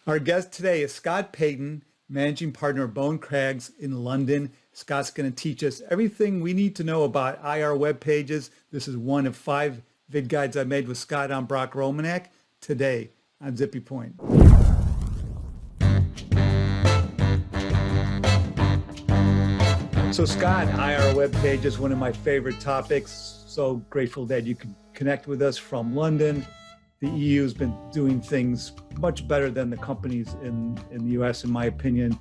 Our guest today is Scott Payton, managing partner of Bowen Craggs in London. Scott's going to teach us everything we need to know about IR web pages. This is one of 5 vid guides I made with Scott on Brock Romanek today on Zippy Point. So Scott, IR web page is one of my favorite topics. So grateful that you could connect with us from London. The EU has been doing things much better than the companies in the US, in my opinion.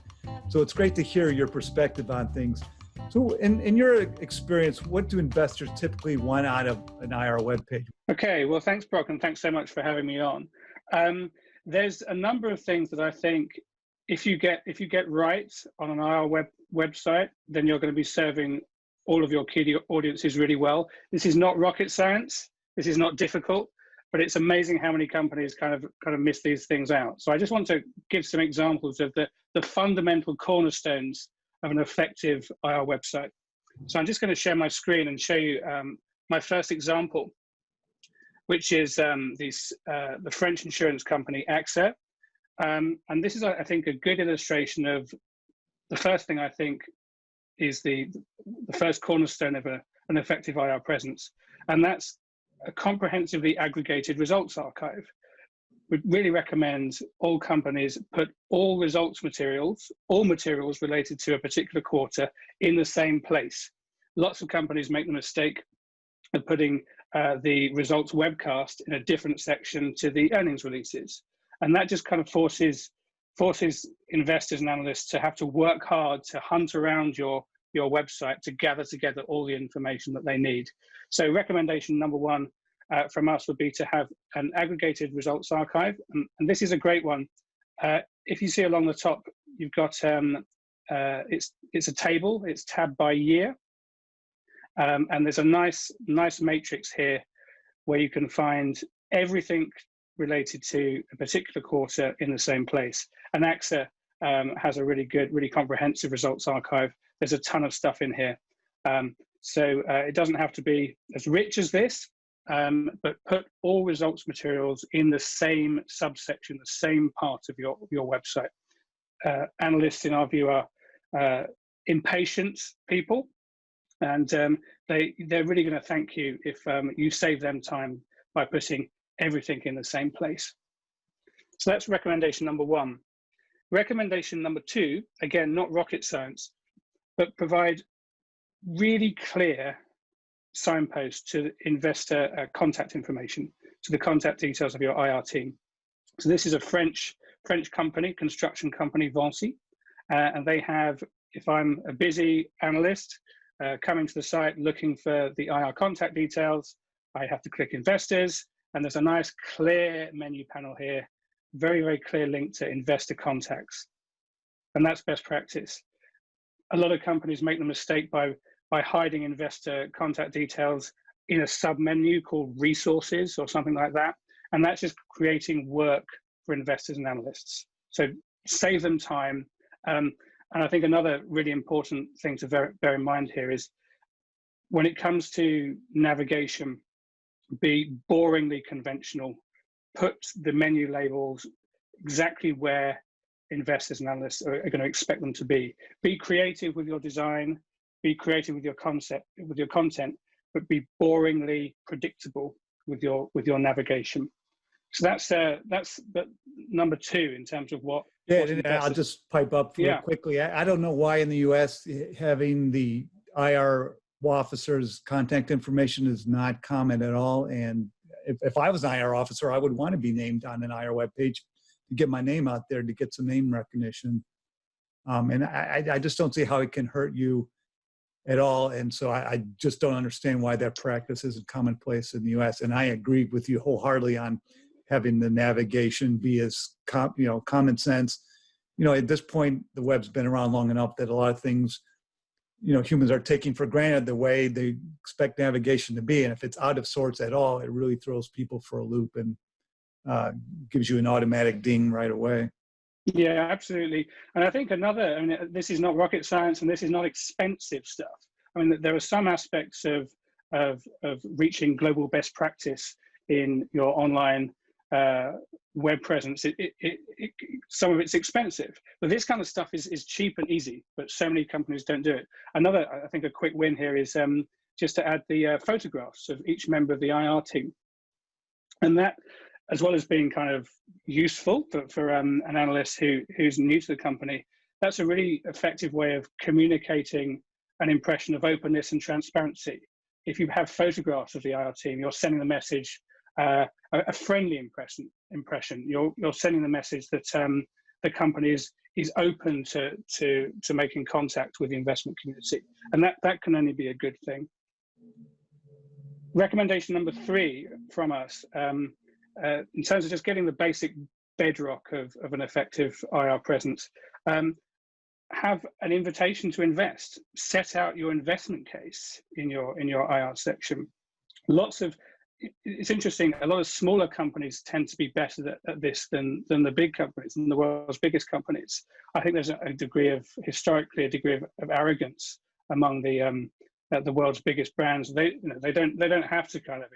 So it's great to hear your perspective on things. So in your experience, what do investors typically want out of an IR web page? Okay, well, thanks, Brock, and thanks so much for having me on. There's a number of things that I think if you get right on an IR website, then you're going to be serving all of your key audiences really well. This is not rocket science. This is not difficult, but it's amazing how many companies kind of miss these things out. So I just want to give some examples of the fundamental cornerstones of an effective IR website. So I'm just going to share my screen and show you my first example, which is the French insurance company AXA. And this is, I think, a good illustration of the first thing I think is the first cornerstone of an effective IR presence. And that's a comprehensively aggregated results archive. We'd really recommend all companies put all materials related to a particular quarter in the same place. Lots of companies make the mistake of putting the results webcast in a different section to the earnings releases. And that just kind of forces investors and analysts to have to work hard to hunt around your website to gather together all the information that they need. So recommendation number one from us would be to have an aggregated results archive. And this is a great one. If you see along the top, you've got, it's a table, it's tabbed by year. And there's a nice matrix here where you can find everything related to a particular quarter in the same place. And AXA has a really good, really comprehensive results archive. There's a ton of stuff in here. So it doesn't have to be as rich as this, but put all results materials in the same subsection, the same part of your website. Analysts, in our view, are impatient people, and they're really going to thank you if you save them time by putting everything in the same place. So that's recommendation number one. Recommendation number two, again, not rocket science, but provide really clear signposts to investor contact information, to the contact details of your IR team. So this is a French company, construction company, Vinci, and they have, if I'm a busy analyst coming to the site looking for the IR contact details, I have to click investors, and there's a nice clear menu panel here, very, very clear link to investor contacts. And that's best practice. A lot of companies make the mistake by hiding investor contact details in a sub-menu called resources or something like that. And that's just creating work for investors and analysts. So save them time. And I think another really important thing to bear in mind here is when it comes to navigation, be boringly conventional. Put the menu labels exactly where investors and analysts are going to expect them to be. Be creative with your design, be creative with your concept, with your content, but be boringly predictable with your navigation. So that's number two in terms of what. Yeah, I'll just pipe up real quickly. I don't know why in the US having the IR officer's contact information is not common at all. And if I was an IR officer, I would want to be named on an IR webpage to get my name out there, to get some name recognition. And I just don't see how it can hurt you at all. And so I just don't understand why that practice isn't commonplace in the US. And I agree with you wholeheartedly on having the navigation be as common sense. At this point, the web's been around long enough that a lot of things, humans are taking for granted the way they expect navigation to be. And if it's out of sorts at all, it really throws people for a loop and gives you an automatic ding right away. Yeah, absolutely. And I think this is not rocket science and this is not expensive stuff. There are some aspects of reaching global best practice in your online web presence, some of it's expensive. But this kind of stuff is cheap and easy, but so many companies don't do it. Another, I think, a quick win here is just to add the photographs of each member of the IR team. And that, as well as being kind of useful for an analyst who's new to the company, that's a really effective way of communicating an impression of openness and transparency. If you have photographs of the IR team, you're sending the message, a friendly impression. You're sending the message that the company is open to making contact with the investment community, and that can only be a good thing. Recommendation number 3 from us, in terms of just getting the basic bedrock of an effective IR presence, have an invitation to invest. Set out your investment case in your IR section. It's interesting, a lot of smaller companies tend to be better at this than the big companies, than the world's biggest companies. I think there's historically a degree of arrogance among the world's biggest brands. They don't have to kind of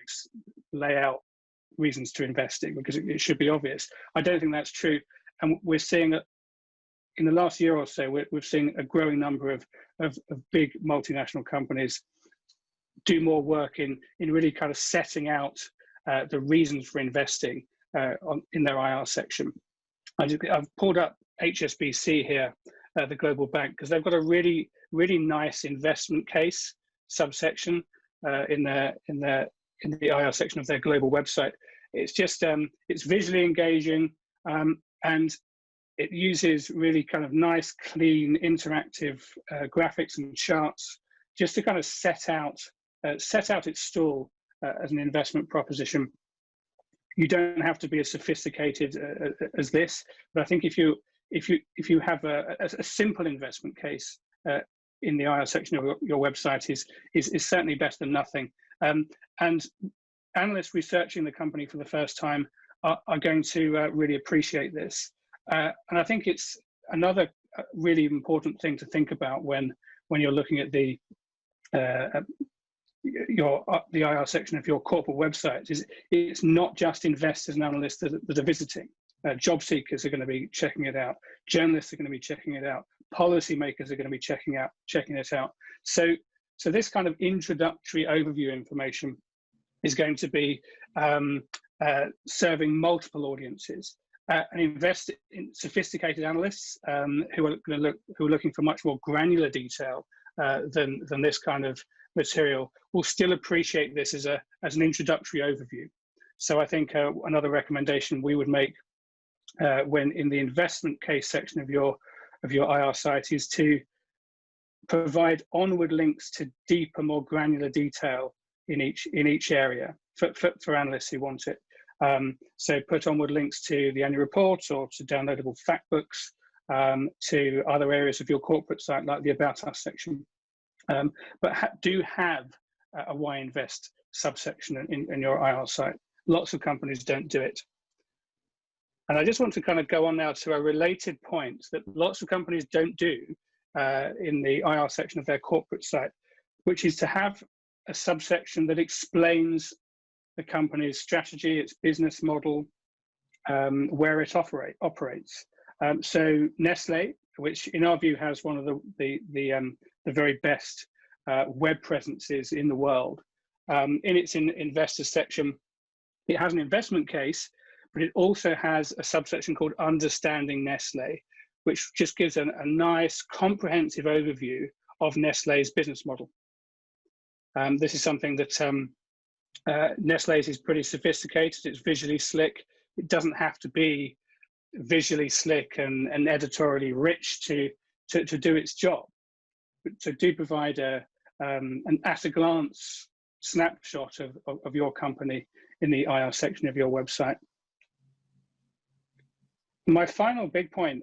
lay out reasons to investing because it should be obvious. I don't think that's true, and we're seeing in the last year or so, we've seen a growing number of big multinational companies do more work in really kind of setting out the reasons for investing in their IR section. I've pulled up HSBC here, the global bank, because they've got a really nice investment case subsection in the IR section of their global website. It's just it's visually engaging, and it uses really kind of nice, clean, interactive graphics and charts just to kind of set out its stall as an investment proposition. You don't have to be as sophisticated as this, but I think if you have a simple investment case in the IR section of your website is certainly better than nothing. And analysts researching the company for the first time are going to really appreciate this. And I think it's another really important thing to think about when you're looking at the IR section of your corporate website. It's not just investors and analysts that are visiting. Job seekers are going to be checking it out. Journalists are going to be checking it out. Policymakers are going to be checking it out. So this kind of introductory overview information is going to be serving multiple audiences. And invest in sophisticated analysts who are looking for much more granular detail than this kind of material will still appreciate this as an introductory overview. So I think another recommendation we would make when in the investment case section of your IR site is to provide onward links to deeper, more granular detail in each area for analysts who want it. So put onward links to the annual report or to downloadable fact books, to other areas of your corporate site like the About Us section. But do have a Why Invest subsection in your IR site. Lots of companies don't do it. And I just want to kind of go on now to a related point that lots of companies don't do in the IR section of their corporate site, which is to have a subsection that explains the company's strategy, its business model, where it operates. So Nestle, which in our view has one of the very best web presences in the world, in its investor section, it has an investment case, but it also has a subsection called Understanding Nestle, which just gives a nice comprehensive overview of Nestle's business model. This is something that Nestle's is pretty sophisticated. It's visually slick. It doesn't have to be visually slick and editorially rich to do its job. So do provide an at-a-glance snapshot of your company in the IR section of your website. My final big point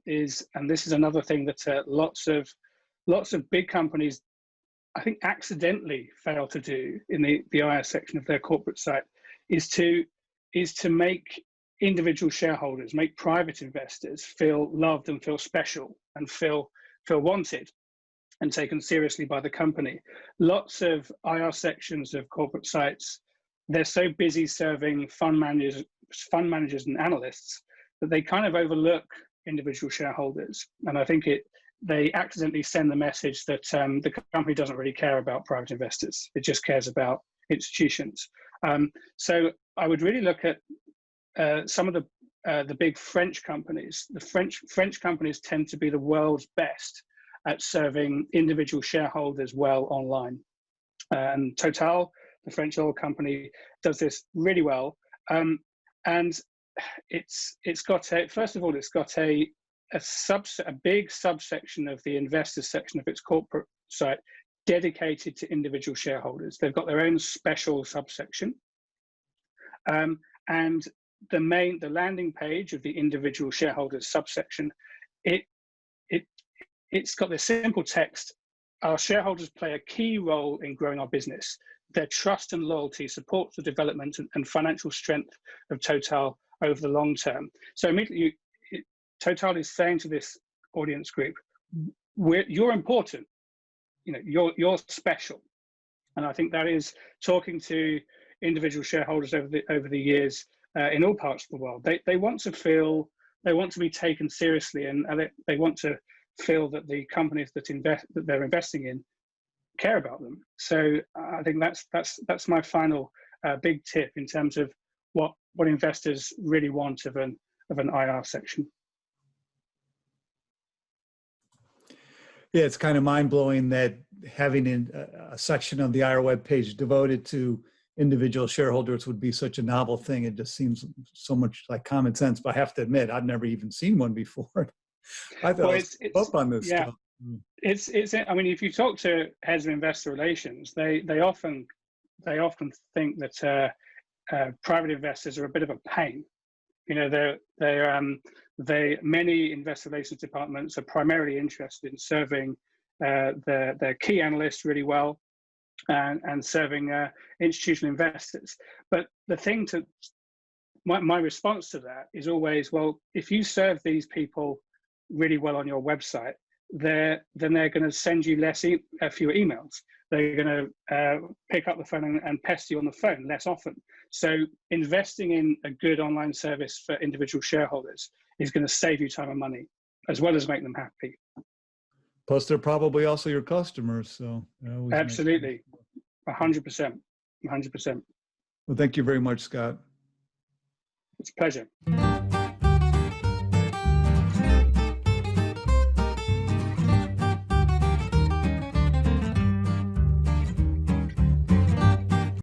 is, and this is another thing that lots of big companies, I think, accidentally fail to do in the IR section of their corporate site, is to make individual shareholders, make private investors feel loved and feel special and feel wanted and taken seriously by the company. Lots of IR sections of corporate sites, they're so busy serving fund fund managers and analysts, that they kind of overlook individual shareholders. And I think they accidentally send the message that the company doesn't really care about private investors. It just cares about institutions. So I would really look at some of the big French companies. The French companies tend to be the world's best at serving individual shareholders well online. And Total, the French oil company, does this really well. And it's got first of all, it's got a big subsection of the investors section of its corporate site dedicated to individual shareholders. They've got their own special subsection. And the landing page of the individual shareholders subsection, it's got this simple text: our shareholders play a key role in growing our business. Their trust and loyalty supports the development and financial strength of Total over the long term. So immediately, Total is saying to this audience group, you're important. You're special. And I think that is talking to individual shareholders over the years in all parts of the world. They want to be taken seriously, and they want to feel that the companies that they're investing in care about them. So I think that's my final big tip in terms of what investors really want of an IR section. Yeah, it's kind of mind-blowing that having a section of the IR web page devoted to individual shareholders would be such a novel thing. It just seems so much like common sense, but I have to admit, I've never even seen one before. I thought it's up on this stuff. It's. I mean, if you talk to heads of investor relations, they often think that private investors are a bit of a pain. Many investor relations departments are primarily interested in serving their key analysts really well and serving institutional investors. But the thing my response to that is always, well, if you serve these people really well on your website, then they're going to send you fewer emails. They're going to pick up the phone and pester you on the phone less often. So investing in a good online service for individual shareholders is going to save you time and money, as well as make them happy. Plus, they're probably also your customers. So absolutely, 100%, 100%. Well, thank you very much, Scott. It's a pleasure.